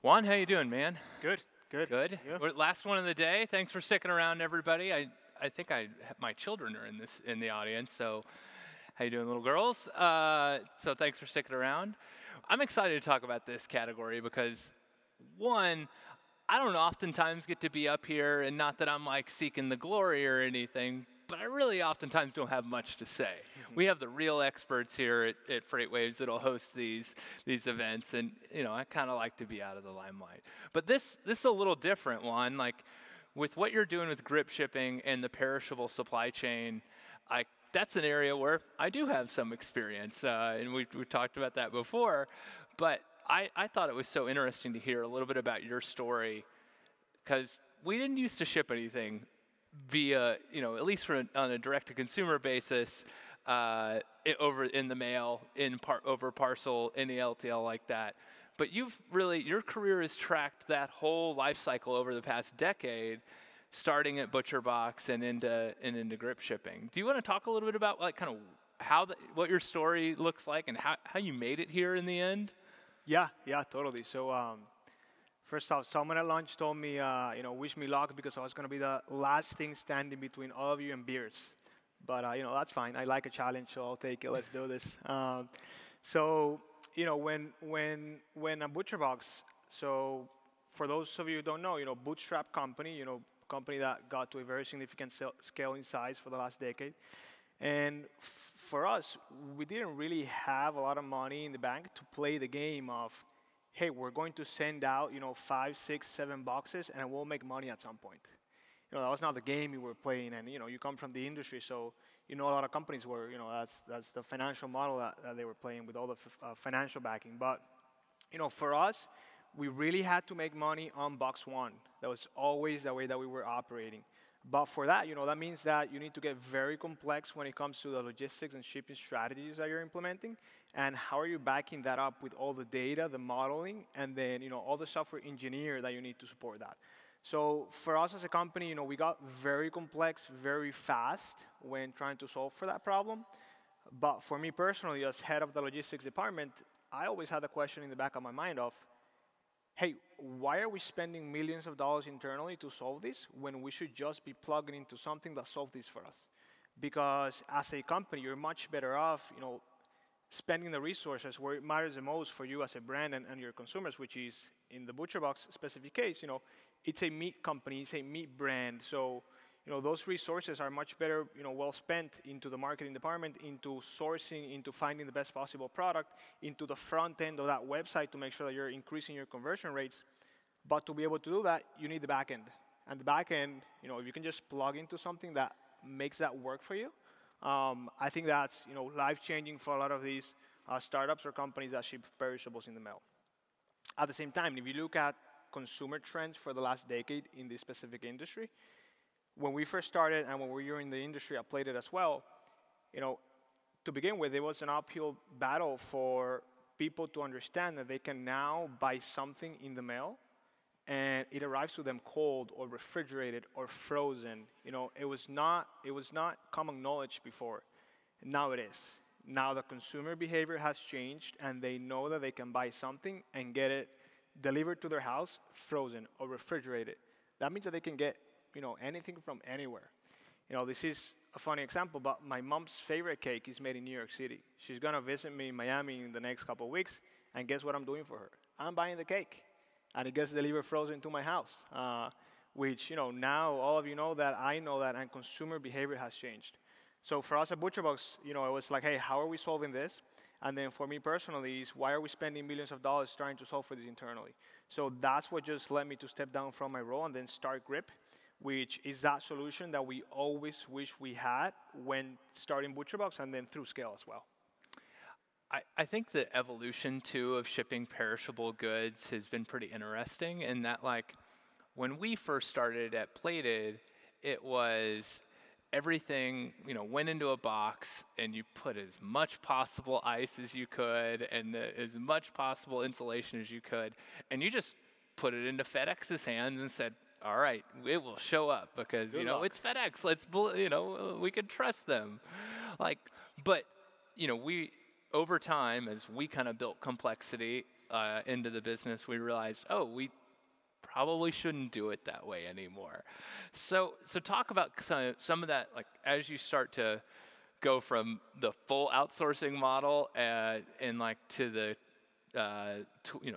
Juan, how you doing, man? Good, good. Good. Yeah. We're last one of the day. Thanks for sticking around, everybody. I think my children are in the audience. So, how you doing, little girls? So thanks for sticking around. I'm excited to talk about this category because, one, I don't oftentimes get to be up here, and not that I'm like seeking the glory or anything, but I really oftentimes don't have much to say. We have the real experts here at FreightWaves that'll host these events, and I kind of like to be out of the limelight. But this is a little different one. Like with what you're doing with grip shipping and the perishable supply chain, that's an area where I do have some experience, and we talked about that before. But I thought it was so interesting to hear a little bit about your story, because we didn't used to ship anything via, at least on a direct-to-consumer basis, over in the mail, over parcel, any LTL like that. But your career has tracked that whole life cycle over the past decade, starting at ButcherBox and into grip shipping. Do you want to talk a little bit about what your story looks like and how you made it here in the end? Yeah, totally. So first off, someone at lunch told me, wish me luck because I was going to be the last thing standing between all of you and beers. But, that's fine. I like a challenge, so I'll take it. Let's do this. So, when a ButcherBox, so for those of you who don't know, bootstrap company, company that got to a very significant scale in size for the last decade. And for us, we didn't really have a lot of money in the bank to play the game of, hey, we're going to send out, 5, 6, 7 boxes, and we'll make money at some point. That was not the game we were playing, and you come from the industry, so a lot of companies were, that's the financial model that they were playing with all the financial backing. But for us, we really had to make money on box one. That was always the way that we were operating. But for that, that means that you need to get very complex when it comes to the logistics and shipping strategies that you're implementing, and how are you backing that up with all the data, the modeling, and then all the software engineer that you need to support that. So for us as a company, we got very complex very fast when trying to solve for that problem. But for me personally, as head of the logistics department, I always had a question in the back of my mind of, hey, why are we spending millions of dollars internally to solve this when we should just be plugging into something that solves this for us? Because as a company, you're much better off, spending the resources where it matters the most for you as a brand and your consumers, which is, in the ButcherBox specific case, it's a meat company, it's a meat brand. So, those resources are much better, well spent into the marketing department, into sourcing, into finding the best possible product, into the front end of that website to make sure that you're increasing your conversion rates. But to be able to do that, you need the back end. And the back end, if you can just plug into something that makes that work for you, I think that's, life-changing for a lot of these startups or companies that ship perishables in the mail. At the same time, if you look at consumer trends for the last decade in this specific industry, when we first started and when we were in the industry, I played it as well, to begin with, it was an uphill battle for people to understand that they can now buy something in the mail and it arrives to them cold or refrigerated or frozen. It was not common knowledge before. Now it is. Now the consumer behavior has changed and they know that they can buy something and get it delivered to their house frozen or refrigerated. That means that they can get anything from anywhere. This is a funny example, but my mom's favorite cake is made in New York City. She's going to visit me in Miami in the next couple of weeks, and guess what I'm doing for her? I'm buying the cake, and it gets delivered frozen to my house, which, now all of you know that, I know that, and consumer behavior has changed. So for us at ButcherBox, it was like, hey, how are we solving this? And then for me personally is, why are we spending millions of dollars trying to solve for this internally? So that's what just led me to step down from my role and then start Grip, which is that solution that we always wish we had when starting ButcherBox and then through scale as well. I think the evolution, too, of shipping perishable goods has been pretty interesting in that, when we first started at Plated, it was everything, went into a box and you put as much possible ice as you could and as much possible insulation as you could, and you just put it into FedEx's hands and said, all right, it will show up because, it's FedEx. We can trust them. But, we, over time, as we kind of built complexity, into the business, we realized, oh, we probably shouldn't do it that way anymore. So talk about some of that, like as you start to go from the full outsourcing model and like to the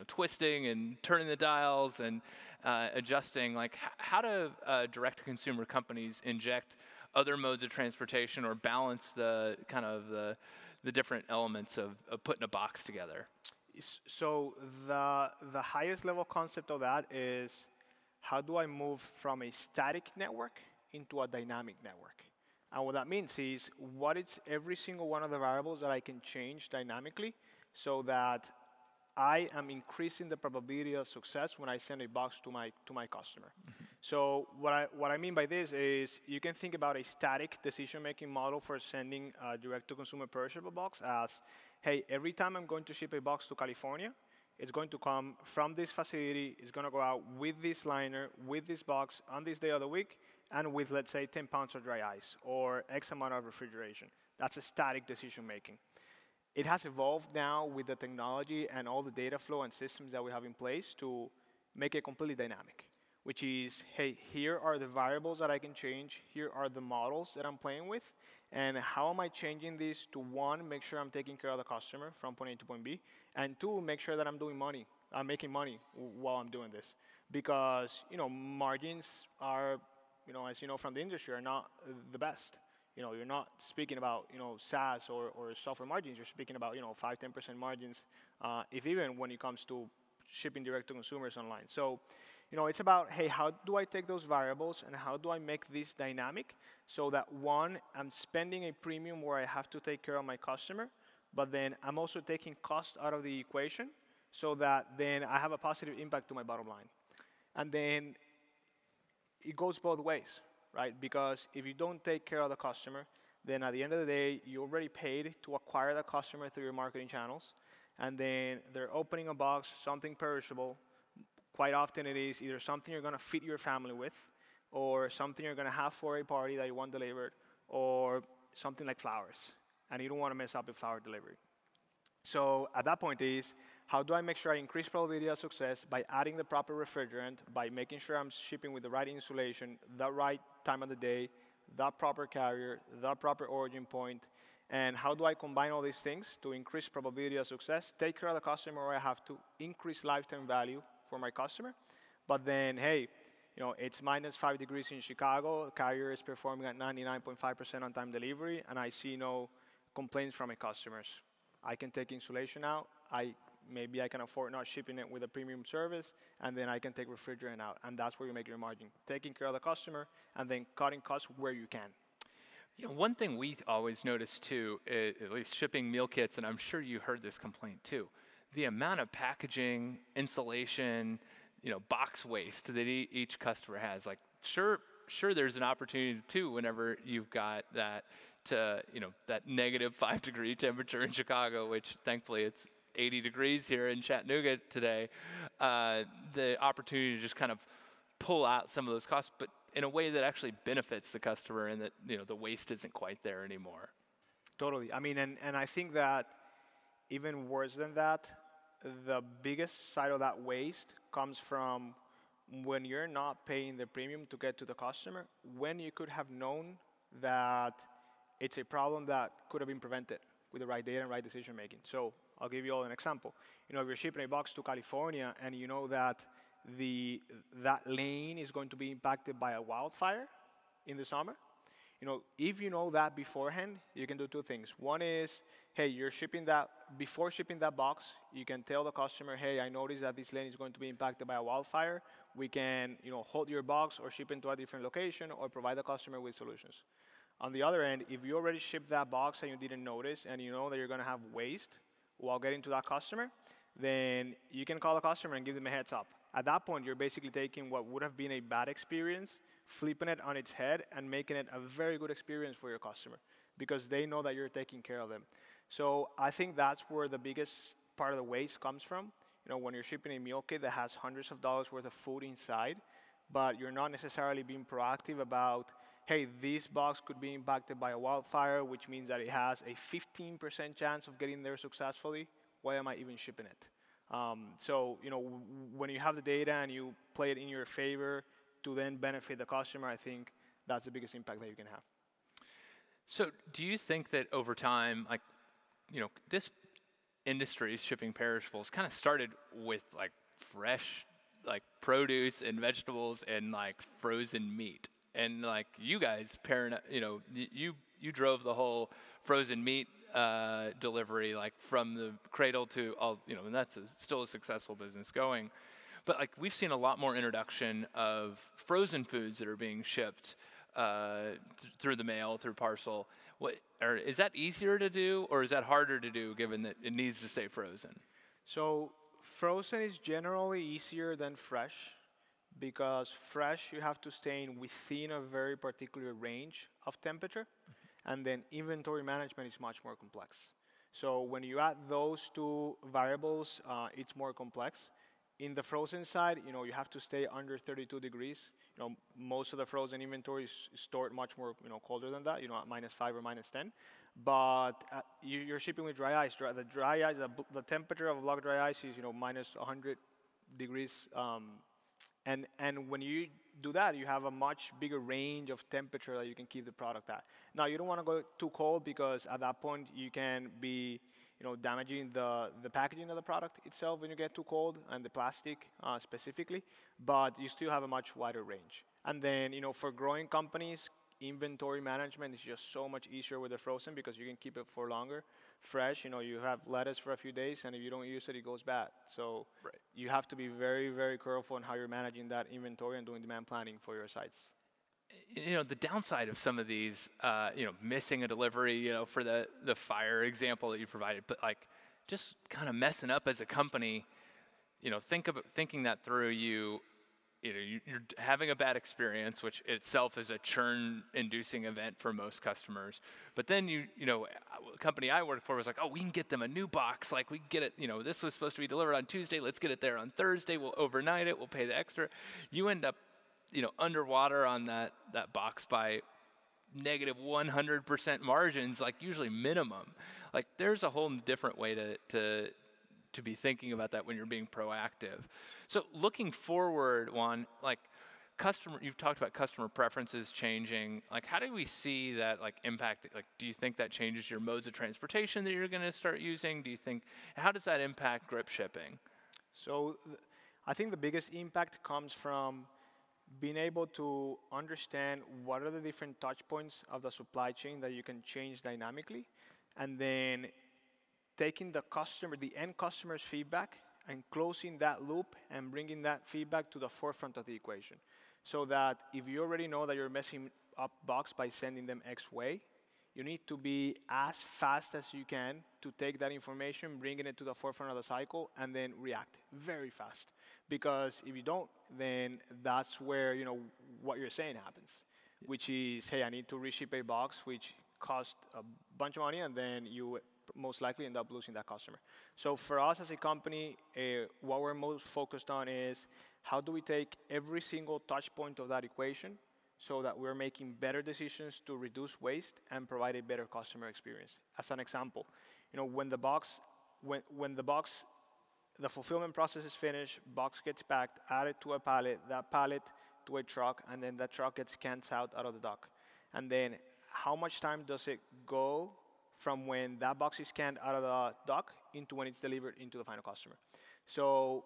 twisting and turning the dials and adjusting, like how do direct-to-consumer companies inject other modes of transportation or balance the kind of the different elements of putting a box together? So the highest level concept of that is, how do I move from a static network into a dynamic network? And what that means is, what is every single one of the variables that I can change dynamically so that I am increasing the probability of success when I send a box to my customer. So what I mean by this is, you can think about a static decision-making model for sending a direct-to-consumer perishable box as, hey, every time I'm going to ship a box to California, it's going to come from this facility, it's going to go out with this liner, with this box, on this day of the week, and with, let's say, 10 pounds of dry ice, or X amount of refrigeration. That's a static decision-making. It has evolved now with the technology and all the data flow and systems that we have in place to make it completely dynamic, which is, hey, here are the variables that I can change, here are the models that I'm playing with, and how am I changing these to, one, make sure I'm taking care of the customer from point A to point B, and two, make sure that I'm making money while I'm doing this. Because, margins are, as you know from the industry, are not the best. You're not speaking about, SaaS or software margins. You're speaking about, 5–10% margins, if even when it comes to shipping direct to consumers online. So, it's about, hey, how do I take those variables and how do I make this dynamic so that, one, I'm spending a premium where I have to take care of my customer, but then I'm also taking cost out of the equation so that then I have a positive impact to my bottom line. And then it goes both ways. Right? Because if you don't take care of the customer, then at the end of the day, you already paid to acquire the customer through your marketing channels, and then they're opening a box, something perishable. Quite often it is either something you're going to feed your family with, or something you're going to have for a party that you want delivered, or something like flowers, and you don't want to mess up a flower delivery. So at that point is, how do I make sure I increase probability of success by adding the proper refrigerant, by making sure I'm shipping with the right insulation, the right time of the day, the proper carrier, the proper origin point, and how do I combine all these things to increase probability of success, take care of the customer where I have to, increase lifetime value for my customer, but then, hey, it's -5 degrees in Chicago, the carrier is performing at 99.5% on-time delivery, and I see no complaints from my customers. I can take insulation out, maybe I can afford not shipping it with a premium service, and then I can take refrigerant out, and that's where you make your margin. Taking care of the customer, and then cutting costs where you can. One thing we always notice too, at least shipping meal kits, and I'm sure you heard this complaint too, the amount of packaging, insulation, box waste that each customer has. Like, sure, there's an opportunity too whenever you've got that to, that -5 degree temperature in Chicago, which thankfully it's 80 degrees here in Chattanooga today, the opportunity to just kind of pull out some of those costs, but in a way that actually benefits the customer and that, the waste isn't quite there anymore. Totally. I mean, and I think that even worse than that, the biggest side of that waste comes from when you're not paying the premium to get to the customer, when you could have known that it's a problem that could have been prevented with the right data and right decision making. So I'll give you all an example. If you're shipping a box to California and you know that that lane is going to be impacted by a wildfire in the summer, if you know that beforehand, you can do two things. One is, hey, before shipping that box, you can tell the customer, hey, I noticed that this lane is going to be impacted by a wildfire. We can, hold your box or ship it to a different location or provide the customer with solutions. On the other end, if you already shipped that box and you didn't notice and you know that you're going to have waste while getting to that customer, then you can call the customer and give them a heads up. At that point, you're basically taking what would have been a bad experience, flipping it on its head, and making it a very good experience for your customer because they know that you're taking care of them. So I think that's where the biggest part of the waste comes from. When you're shipping a meal kit that has hundreds of dollars worth of food inside, but you're not necessarily being proactive about, hey, this box could be impacted by a wildfire, which means that it has a 15% chance of getting there successfully. Why am I even shipping it? So when you have the data and you play it in your favor to then benefit the customer, I think that's the biggest impact that you can have. So do you think that over time, like, this industry, shipping perishables, kind of started with like fresh, like produce and vegetables and like frozen meat, and like you guys you drove the whole frozen meat delivery, like from the cradle to all, and that's still a successful business going. But like we've seen a lot more introduction of frozen foods that are being shipped through the mail, through parcel. Is that easier to do, or is that harder to do given that it needs to stay frozen? So frozen is generally easier than fresh, because fresh you have to stay within a very particular range of temperature, and then inventory management is much more complex. So when you add those two variables, it's more complex. In the frozen side, you have to stay under 32 degrees. Most of the frozen inventory is stored much more, colder than that, at -5 or -10. But you're shipping with dry ice. The dry ice, the temperature of block dry ice is, -100 degrees. And when you do that, you have a much bigger range of temperature that you can keep the product at. Now, you don't want to go too cold, because at that point you can be damaging the packaging of the product itself when you get too cold, and the plastic specifically, but you still have a much wider range. And then, for growing companies, inventory management is just so much easier with the frozen, because you can keep it for longer. Fresh, you have lettuce for a few days, and if you don't use it, it goes bad. So you have to be very, very careful on how you're managing that inventory and doing demand planning for your sites. The downside of some of these, missing a delivery, for the fire example that you provided, but like just kind of messing up as a company, thinking that through, you're having a bad experience, which itself is a churn-inducing event for most customers. But then the company I worked for was like, oh, we can get them a new box. Like we get it, this was supposed to be delivered on Tuesday. Let's get it there on Thursday. We'll overnight it. We'll pay the extra. You end up underwater on that box by -100% margins, like usually minimum. Like there's a whole different way to be thinking about that when you're being proactive. So looking forward, Juan, like you've talked about customer preferences changing. Like how do we see that like impact? Like do you think that changes your modes of transportation that you're going to start using? How does that impact drip shipping? So I think the biggest impact comes from being able to understand what are the different touch points of the supply chain that you can change dynamically, and then taking the end customer's feedback and closing that loop and bringing that feedback to the forefront of the equation. So that if you already know that you're messing up box by sending them X way, you need to be as fast as you can to take that information, bringing it to the forefront of the cycle, and then react very fast. Because if you don't, then that's where what you're saying happens, which is, hey, I need to reship a box, which costs a bunch of money, and then you most likely end up losing that customer. So for us as a company, what we're most focused on is how do we take every single touch point of that equation so that we're making better decisions to reduce waste and provide a better customer experience. As an example, when the fulfillment process is finished, box gets packed, added to a pallet, that pallet to a truck, and then that truck gets canned out of the dock. And then how much time does it go from when that box is canned out of the dock into when it's delivered into the final customer? So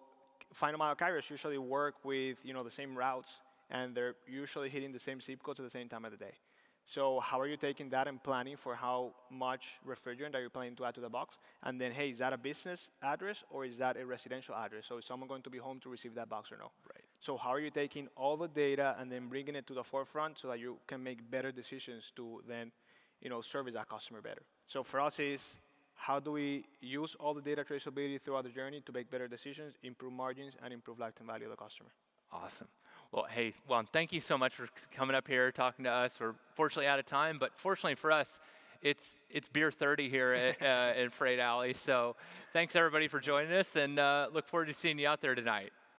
final mile carriers usually work with the same routes, and they're usually hitting the same zip codes at the same time of the day. So how are you taking that and planning for how much refrigerant are you planning to add to the box? And then, hey, is that a business address or is that a residential address? So is someone going to be home to receive that box or no? Right. So how are you taking all the data and then bringing it to the forefront so that you can make better decisions to then, service that customer better? So for us is, how do we use all the data traceability throughout the journey to make better decisions, improve margins, and improve lifetime value of the customer? Awesome. Well, hey, Juan, thank you so much for coming up here, talking to us. We're fortunately out of time, but fortunately for us, it's beer 30 here at Freight Alley. So thanks, everybody, for joining us, and look forward to seeing you out there tonight.